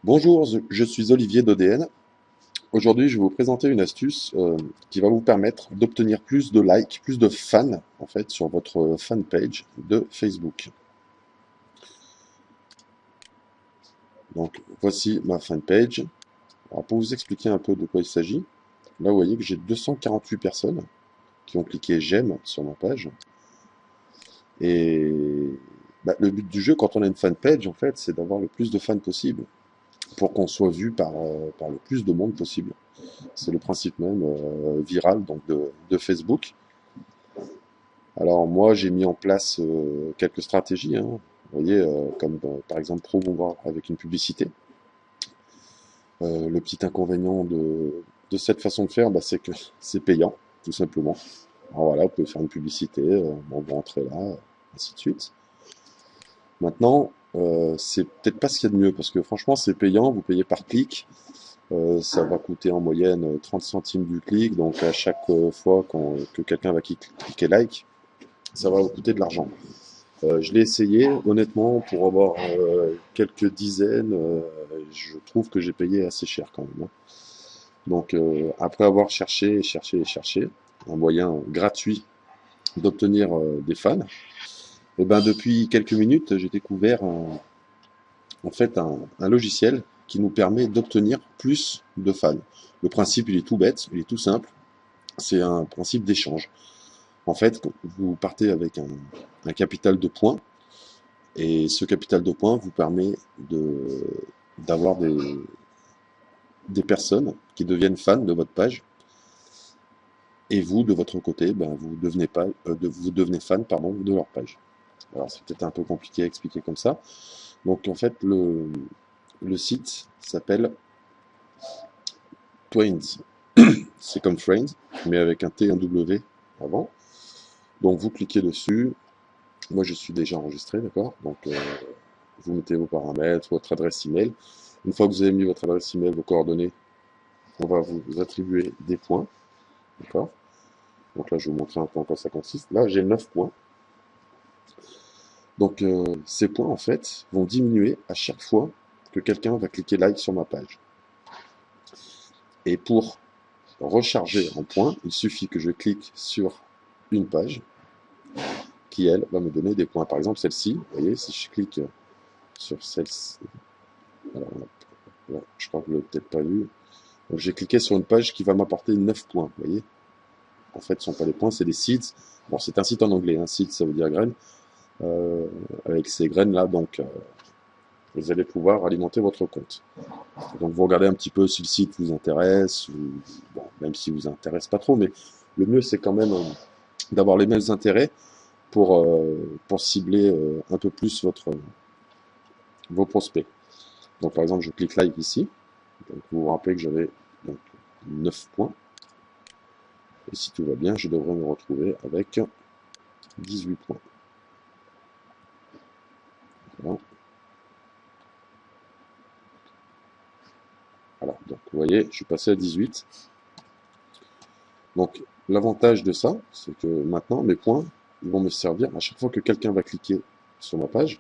Bonjour, je suis Olivier d'ODN. Aujourd'hui, je vais vous présenter une astuce qui va vous permettre d'obtenir plus de likes, plus de fans en fait sur votre fanpage de Facebook. Donc, voici ma fanpage. Alors, pour vous expliquer un peu de quoi il s'agit, là, vous voyez que j'ai 248 personnes qui ont cliqué j'aime sur ma page. Et le but du jeu, quand on a une fanpage, en fait, c'est d'avoir le plus de fans possible pour qu'on soit vu par le plus de monde possible. C'est le principe même viral donc de Facebook. Alors moi j'ai mis en place quelques stratégies, hein. Vous voyez, comme par exemple promouvoir avec une publicité. Le petit inconvénient de cette façon de faire, c'est que c'est payant, tout simplement. Alors voilà, vous pouvez faire une publicité, bon, vous rentrez là, ainsi de suite. Maintenant, c'est peut-être pas ce qu'il y a de mieux, parce que franchement c'est payant, vous payez par clic. Ça va coûter en moyenne 30 centimes du clic, donc à chaque fois que quelqu'un va cliquer like, ça va vous coûter de l'argent. Je l'ai essayé, honnêtement, pour avoir quelques dizaines, je trouve que j'ai payé assez cher quand même, hein. Donc après avoir cherché, cherché et cherché, un moyen gratuit d'obtenir des fans, et ben depuis quelques minutes, j'ai découvert en fait un logiciel qui nous permet d'obtenir plus de fans. Le principe, il est tout bête, il est tout simple. C'est un principe d'échange. En fait, vous partez avec un capital de points, et ce capital de points vous permet d'avoir des personnes qui deviennent fans de votre page, et vous, de votre côté, vous devenez fan pardon, de leur page. Alors c'est peut-être un peu compliqué à expliquer comme ça. Donc en fait, le site s'appelle Twains. C'est comme Friends, mais avec un T et un W avant. Donc vous cliquez dessus. Moi je suis déjà enregistré, d'accord. Donc vous mettez vos paramètres, votre adresse email. Une fois que vous avez mis votre adresse email, vos coordonnées, on va vous attribuer des points, d'accord. Donc là je vais vous montrer un peu en quoi ça consiste. Là j'ai 9 points. Donc ces points en fait vont diminuer à chaque fois que quelqu'un va cliquer like sur ma page. Et pour recharger en points, il suffit que je clique sur une page qui, elle, va me donner des points. Par exemple, celle-ci, vous voyez, si je clique sur celle-ci, alors là, je crois que vous l'avez peut-être pas vu. Donc j'ai cliqué sur une page qui va m'apporter 9 points, vous voyez. En fait, ce ne sont pas des points, c'est des seeds. Bon, c'est un site en anglais, hein. Seeds, ça veut dire graines. Avec ces graines-là, donc, vous allez pouvoir alimenter votre compte. Donc vous regardez un petit peu si le site vous intéresse, ou, bon, même si vous intéresse pas trop, mais le mieux c'est quand même d'avoir les mêmes intérêts pour cibler un peu plus vos prospects. Donc par exemple je clique like ici, donc, vous vous rappelez que j'avais donc 9 points, et si tout va bien je devrais me retrouver avec 18 points. Voilà. Voilà. Donc vous voyez, je suis passé à 18. Donc l'avantage de ça, c'est que maintenant mes points, ils vont me servir à chaque fois que quelqu'un va cliquer sur ma page,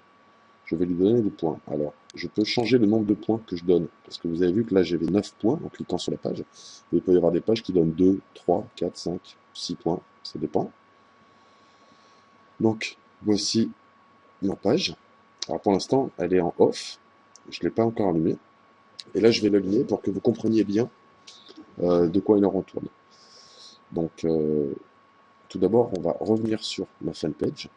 je vais lui donner des points. Alors, je peux changer le nombre de points que je donne, parce que vous avez vu que là j'avais 9 points en cliquant sur la page, mais il peut y avoir des pages qui donnent 2, 3, 4, 5, 6 points, ça dépend. Donc, voici ma page. Alors pour l'instant, elle est en off, je ne l'ai pas encore allumée, et là je vais l'allumer pour que vous compreniez bien de quoi il en retourne. Donc, tout d'abord, on va revenir sur ma fanpage.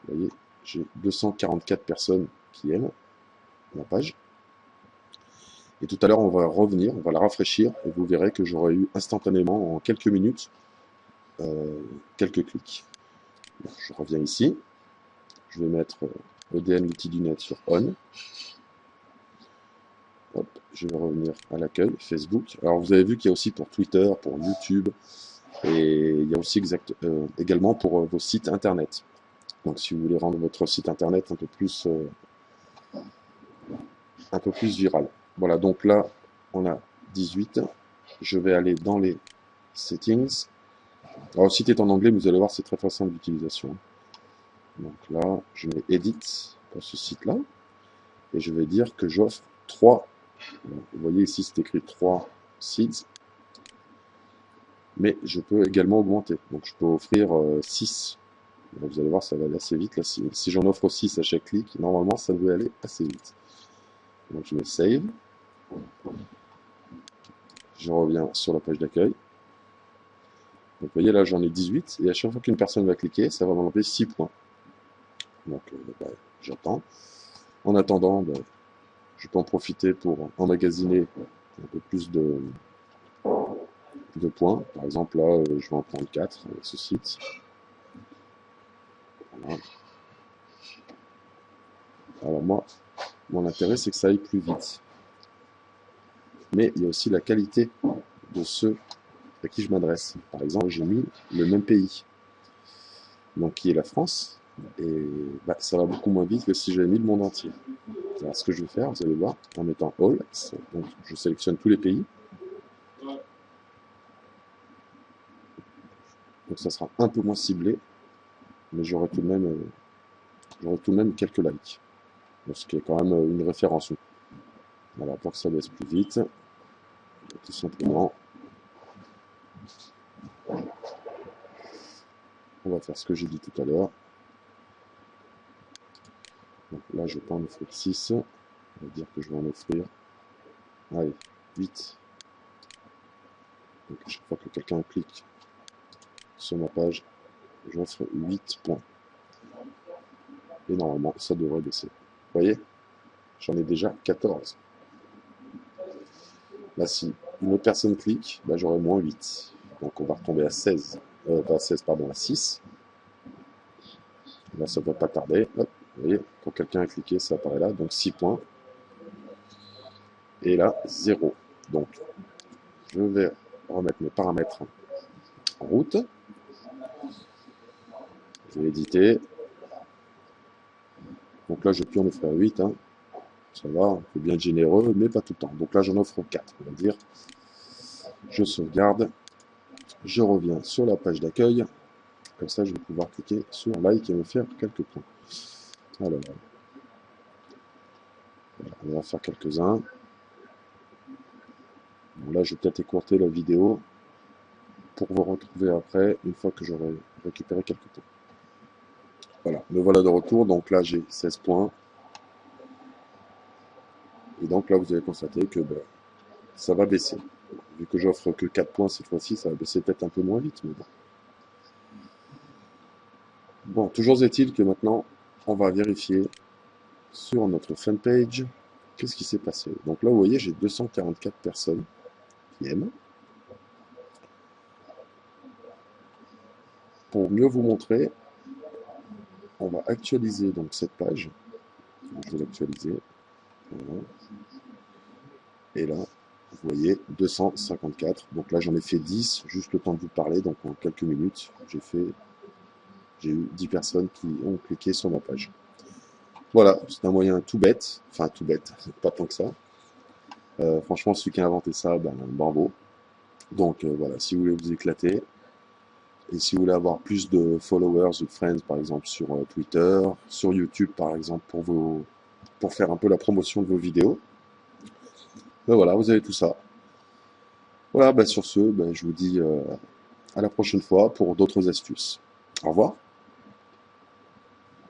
Vous voyez, j'ai 244 personnes qui aiment ma page. Et tout à l'heure, on va revenir, on va la rafraîchir, et vous verrez que j'aurai eu instantanément, en quelques minutes, quelques clics. Donc, je reviens ici, je vais mettre EDN l'outil du net sur On. Hop, je vais revenir à l'accueil, Facebook. Alors vous avez vu qu'il y a aussi pour Twitter, pour YouTube, et il y a aussi également pour vos sites internet. Donc si vous voulez rendre votre site internet un peu plus viral. Voilà, donc là, on a 18. Je vais aller dans les settings. Alors le site est en anglais, mais vous allez voir, c'est très très simple d'utilisation. Donc là, je mets Edit pour ce site-là. Et je vais dire que j'offre 3 Vous voyez ici, c'est écrit 3 seeds. Mais je peux également augmenter. Donc je peux offrir 6. Vous allez voir, ça va aller assez vite. Là, si j'en offre 6 à chaque clic, normalement, ça devrait aller assez vite. Donc je mets Save. Je reviens sur la page d'accueil. Donc vous voyez, là, j'en ai 18. Et à chaque fois qu'une personne va cliquer, ça va m'enlever 6 points. Donc j'attends. En attendant, je peux en profiter pour emmagasiner un peu plus de points. Par exemple, là, je vais en prendre 4 avec ce site. Voilà. Alors moi, mon intérêt, c'est que ça aille plus vite. Mais il y a aussi la qualité de ceux à qui je m'adresse. Par exemple, j'ai mis le même pays, donc qui est la France, et ça va beaucoup moins vite que si j'avais mis le monde entier. Alors ce que je vais faire, vous allez voir, en mettant All, donc je sélectionne tous les pays, donc ça sera un peu moins ciblé, mais j'aurai tout de même quelques likes, ce qui est quand même une référence. Voilà, pour que ça baisse plus vite, tout simplement, on va faire ce que j'ai dit tout à l'heure. Donc là, je ne vais pas en offrir 6, on va dire que je vais en offrir, allez, 8. Donc à chaque fois que quelqu'un clique sur ma page, j'offre 8 points. Et normalement, ça devrait baisser. Vous voyez, j'en ai déjà 14. Là, si une autre personne clique, j'aurai moins 8. Donc on va retomber à 16. Pas à 16, pardon, à 6. Là, ça ne va pas tarder. Hop, vous voyez, quand quelqu'un a cliqué, ça apparaît là. Donc 6 points. Et là, 0. Donc, je vais remettre mes paramètres en route. Je vais éditer. Donc là, je peux en offrir 8. Hein. Ça va, on peut bien être généreux, mais pas tout le temps. Donc là, j'en offre 4, on va dire. Je sauvegarde. Je reviens sur la page d'accueil. Comme ça, je vais pouvoir cliquer sur like et me faire quelques points. Alors, voilà, on va faire quelques-uns. Bon, là, je vais peut-être écourter la vidéo pour vous retrouver après, une fois que j'aurai récupéré quelques points. Voilà, me voilà de retour. Donc là, j'ai 16 points. Et donc là, vous allez constater que ça va baisser. Vu que j'offre que 4 points cette fois-ci, ça va baisser peut-être un peu moins vite. Mais bon. Bon, toujours est-il que maintenant, on va vérifier sur notre fanpage qu'est-ce qui s'est passé. Donc là, vous voyez, j'ai 244 personnes qui aiment. Pour mieux vous montrer, on va actualiser donc cette page. Je vais l'actualiser. Voilà. Et là, vous voyez, 254. Donc là, j'en ai fait 10, juste le temps de vous parler. Donc en quelques minutes, j'ai eu 10 personnes qui ont cliqué sur ma page. Voilà, c'est un moyen tout bête. Enfin, tout bête, pas tant que ça. Franchement, celui qui a inventé ça, bravo. Donc voilà, si vous voulez vous éclater, et si vous voulez avoir plus de followers ou de friends, par exemple, sur Twitter, sur YouTube, par exemple, pour faire un peu la promotion de vos vidéos, voilà, vous avez tout ça. Voilà, sur ce, je vous dis à la prochaine fois pour d'autres astuces. Au revoir.